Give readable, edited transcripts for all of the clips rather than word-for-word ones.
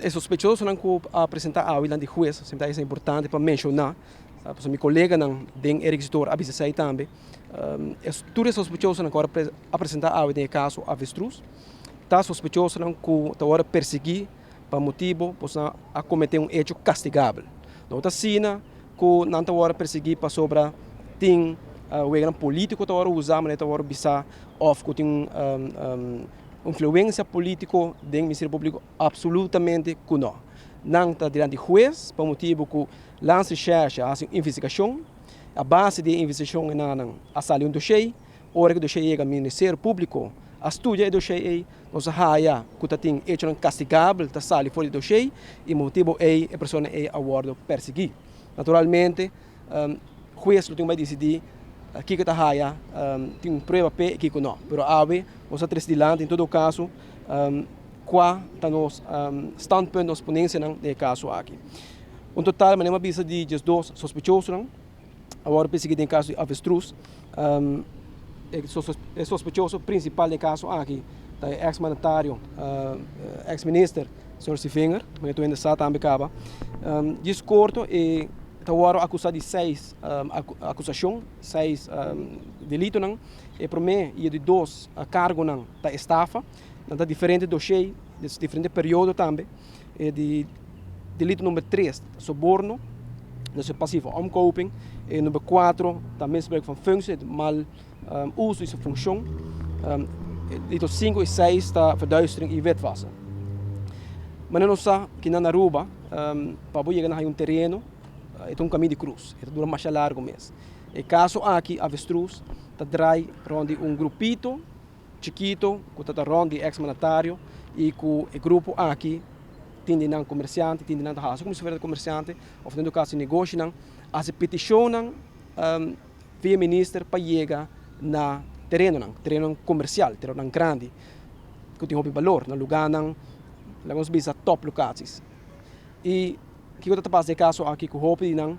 É suspeitoso não que apresentar a de juiz, sempre é importante para mencionar. Meu colega não tem erigitor avisa sai também. É tudo suspeitoso não que apresentar a de caso avestruz. Está suspeitoso não que agora perseguir para motivo para a cometer hecho castigável. Não está sina que não agora perseguir para sobra tem o grande político agora usar mas agora bisa off que tem influência política do Ministério Público absolutamente que não. Não está diante do juiz, por motivo que lança recherche, a investigação, a base de investigação é a sair um dossiê, hora que o dossiê chega ao Ministério Público, a estudia o dossiê, nós raia que tem hecho castigável, está saindo fora do dossiê, e o motivo é a pessoa é awardado perseguir. Naturalmente, o juiz não tem mais decidir que está raia, tem prova P e que não. Mas ave, nós estamos dilante, em todo caso, qual está nos standpunt, nos ponência no caso aqui. Um total, mas uma visa de 2 sospechosos, agora perseguido em caso de avestruz, é sospechoso principal do caso aqui, é ex-mandatário, ex-ministro, Sr. Sifinger, mas eu ainda está também acaba. Discordo e agora acusado de 6 acusações, 6 delitos, e para mim, e de 2 cargos da estafa, da diferente dossiê, de diferente período também, e de delito número 3, suborno, dus passieve omkoping. En nummer 4, dat misbruik van functie, het mal uso de functie. Delito 5 e 6, da verduistering e witwassen. Mas não sabe que na Aruba, para você chegar um terreno, é um caminho de cruz, é dura mais largo mesmo. E caso aqui, avestruz, está drai ronde um grupito, chiquito, que está ronde ex-mandatário, e que o grupo aqui tende não comerciante, tende não raça, como se fosse comerciante, ou no caso negócio não, as peticionam via ministro para chegar na terreno comercial, terreno grande, que tem um valor, no lugar não, vamos bisa top locaties. E que está passando caso aqui que o hope não,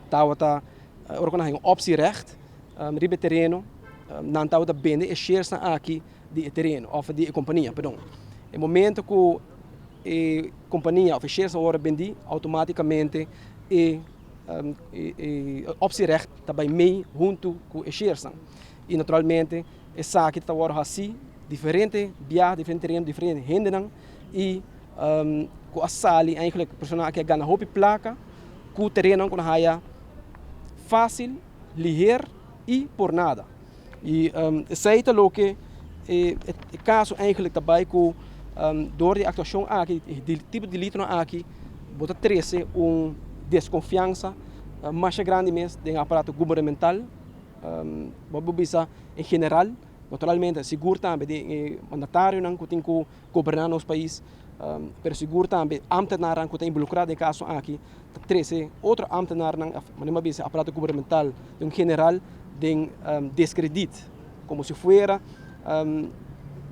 tá organizando optierecht, ribe terreno, não tá da bende e shares aqui de terreno, ou de companhia, perdão. No momento que a companhia of shares agora vendi, automaticamente optierecht também meio junto com os shares. E naturalmente, essa aqui está agora assim, diferente via, diferente terreno, diferente renda, e com a sala, eigenlijk, a pessoa que ganha roupa placa, com o terreno com a fácil, ligeiro e por nada. E sei também que o caso eigenlijk também com door de actuação aqui, de tipo de delito aqui, bota 13 desconfiança mais grande mesmo do aparato governamental, vamos bisa em geral, naturalmente seguro também de mandatário que tem que governar nosso país, pero seguro também ambtenaar que tem involucrado em caso aqui, 13 outro ambtenaar não bisa aparato governamental em geral de descredit, como se fuera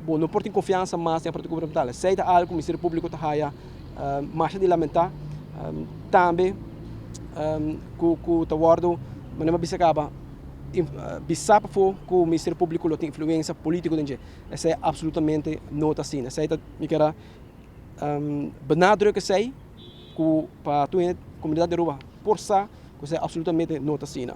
não portem confiança mais no aparato governamental. Se é algo que o Ministério Público está mais de lamentar, também que está guardado, mas não bisa acaba bisa que o Ministério Público tem influência política dentro. Essa é absolutamente nota assim. Essa é me quer benadrukken sei que para a comunidade de Aruba por ça, que é absolutamente nota assim.